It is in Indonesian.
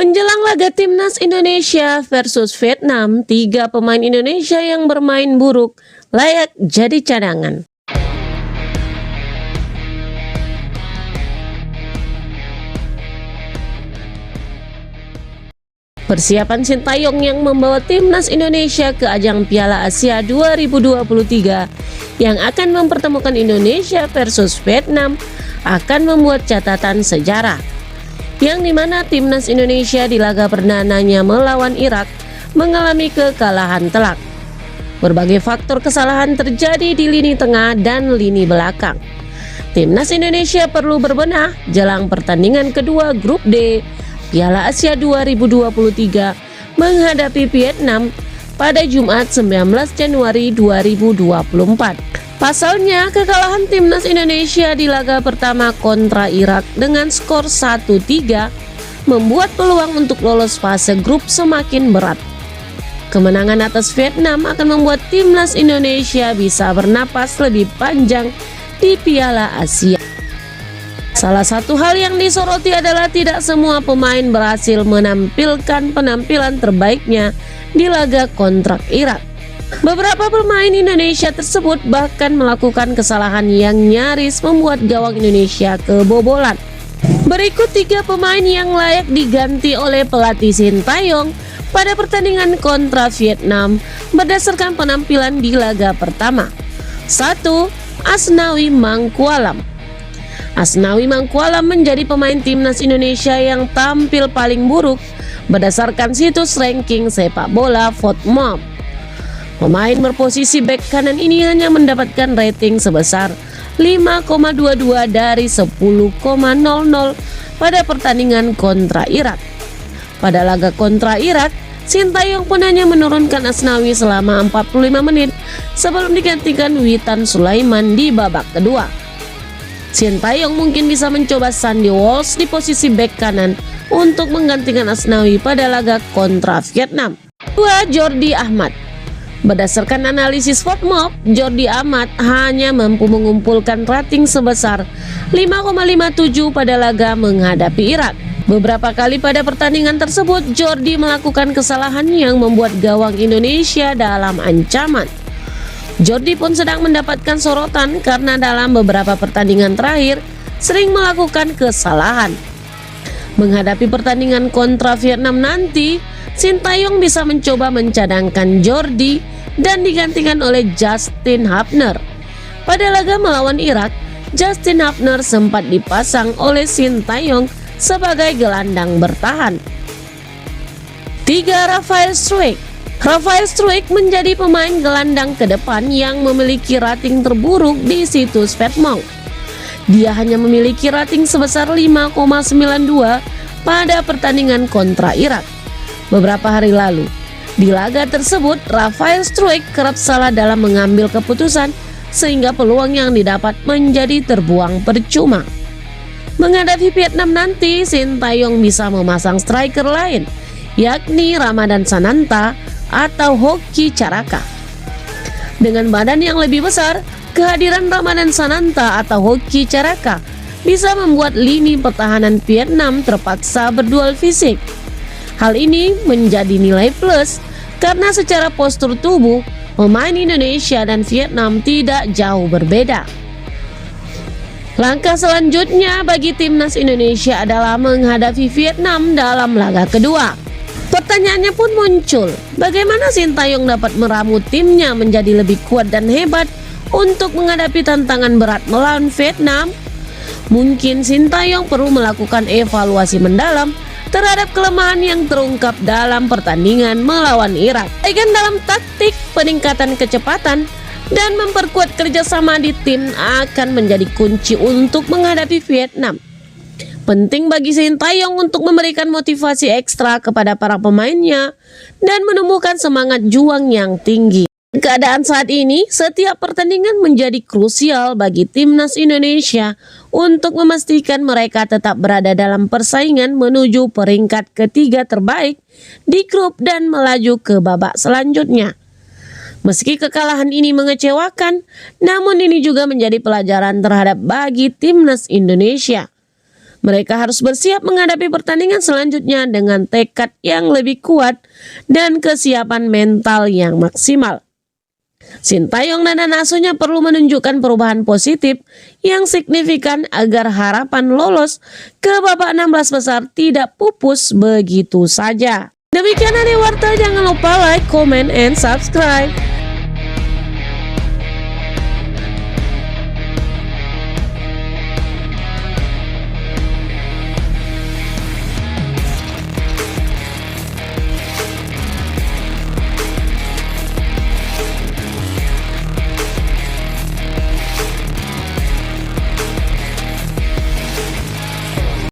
Menjelang laga timnas Indonesia versus Vietnam, 3 pemain Indonesia yang bermain buruk layak jadi cadangan. Persiapan Sintayong yang membawa timnas Indonesia ke ajang Piala Asia 2023 yang akan mempertemukan Indonesia versus Vietnam akan membuat catatan sejarah, yang dimana timnas Indonesia di laga perdananya melawan Irak mengalami kekalahan telak. Berbagai faktor kesalahan terjadi di lini tengah dan lini belakang. Timnas Indonesia perlu berbenah jelang pertandingan kedua grup D Piala Asia 2023 menghadapi Vietnam pada Jumat 19 Januari 2024. Pasalnya, kekalahan timnas Indonesia di laga pertama kontra Irak dengan skor 1-3 membuat peluang untuk lolos fase grup semakin berat. Kemenangan atas Vietnam akan membuat timnas Indonesia bisa bernapas lebih panjang di Piala Asia. Salah satu hal yang disoroti adalah tidak semua pemain berhasil menampilkan penampilan terbaiknya di laga kontra Irak. Beberapa pemain Indonesia tersebut bahkan melakukan kesalahan yang nyaris membuat gawang Indonesia kebobolan. Berikut 3 pemain yang layak diganti oleh pelatih Sintayong pada pertandingan kontra Vietnam berdasarkan penampilan di laga pertama. 1. Asnawi Mangkualam. Asnawi Mangkualam menjadi pemain timnas Indonesia yang tampil paling buruk berdasarkan situs ranking sepak bola FotMob. Pemain berposisi bek kanan ini hanya mendapatkan rating sebesar 5,22 dari 10,00 pada pertandingan kontra Irak. Pada laga kontra Irak, Sintayong pun hanya menurunkan Asnawi selama 45 menit sebelum digantikan Witan Sulaiman di babak kedua. Sintayong mungkin bisa mencoba Sandy Walsh di posisi bek kanan untuk menggantikan Asnawi pada laga kontra Vietnam. 2. Jordi Amat. Berdasarkan analisis FotMob, Jordi Amat hanya mampu mengumpulkan rating sebesar 5,57 pada laga menghadapi Irak. Beberapa kali pada pertandingan tersebut, Jordi melakukan kesalahan yang membuat gawang Indonesia dalam ancaman. Jordi pun sedang mendapatkan sorotan karena dalam beberapa pertandingan terakhir sering melakukan kesalahan. Menghadapi pertandingan kontra Vietnam nanti, Sintayong bisa mencoba mencadangkan Jordi dan digantikan oleh Justin Hapner. Pada laga melawan Irak, Justin Hapner sempat dipasang oleh Sintayong sebagai gelandang bertahan. 3. Rafael Struijk. Rafael Struijk menjadi pemain gelandang ke depan yang memiliki rating terburuk di situs FotMob. Dia hanya memiliki rating sebesar 5,92 pada pertandingan kontra Irak beberapa hari lalu. Di laga tersebut, Rafael Struijk kerap salah dalam mengambil keputusan sehingga peluang yang didapat menjadi terbuang percuma. Menghadapi Vietnam nanti, Sintayong bisa memasang striker lain, yakni Ramadan Sananta atau Hoki Caraka. Dengan badan yang lebih besar, kehadiran Ramadan Sananta atau Hoki Caraka bisa membuat lini pertahanan Vietnam terpaksa berduel fisik. Hal ini menjadi nilai plus karena secara postur tubuh, pemain Indonesia dan Vietnam tidak jauh berbeda. Langkah selanjutnya bagi timnas Indonesia adalah menghadapi Vietnam dalam laga kedua. Pertanyaannya pun muncul, bagaimana Sintayong dapat meramu timnya menjadi lebih kuat dan hebat untuk menghadapi tantangan berat melawan Vietnam? Mungkin Sintayong perlu melakukan evaluasi mendalam terhadap kelemahan yang terungkap dalam pertandingan melawan Irak. Baik dalam taktik, peningkatan kecepatan, dan memperkuat kerjasama di tim akan menjadi kunci untuk menghadapi Vietnam. Penting bagi Sintayong untuk memberikan motivasi ekstra kepada para pemainnya dan menumbuhkan semangat juang yang tinggi. Keadaan saat ini, setiap pertandingan menjadi krusial bagi timnas Indonesia untuk memastikan mereka tetap berada dalam persaingan menuju peringkat ketiga terbaik di grup dan melaju ke babak selanjutnya. Meski kekalahan ini mengecewakan, namun ini juga menjadi pelajaran terhadap bagi timnas Indonesia. Mereka harus bersiap menghadapi pertandingan selanjutnya dengan tekad yang lebih kuat dan kesiapan mental yang maksimal. Sintayong dan anak asuhnya perlu menunjukkan perubahan positif yang signifikan agar harapan lolos ke babak 16 besar tidak pupus begitu saja. Demikian hari Warta, jangan lupa like, comment, and subscribe.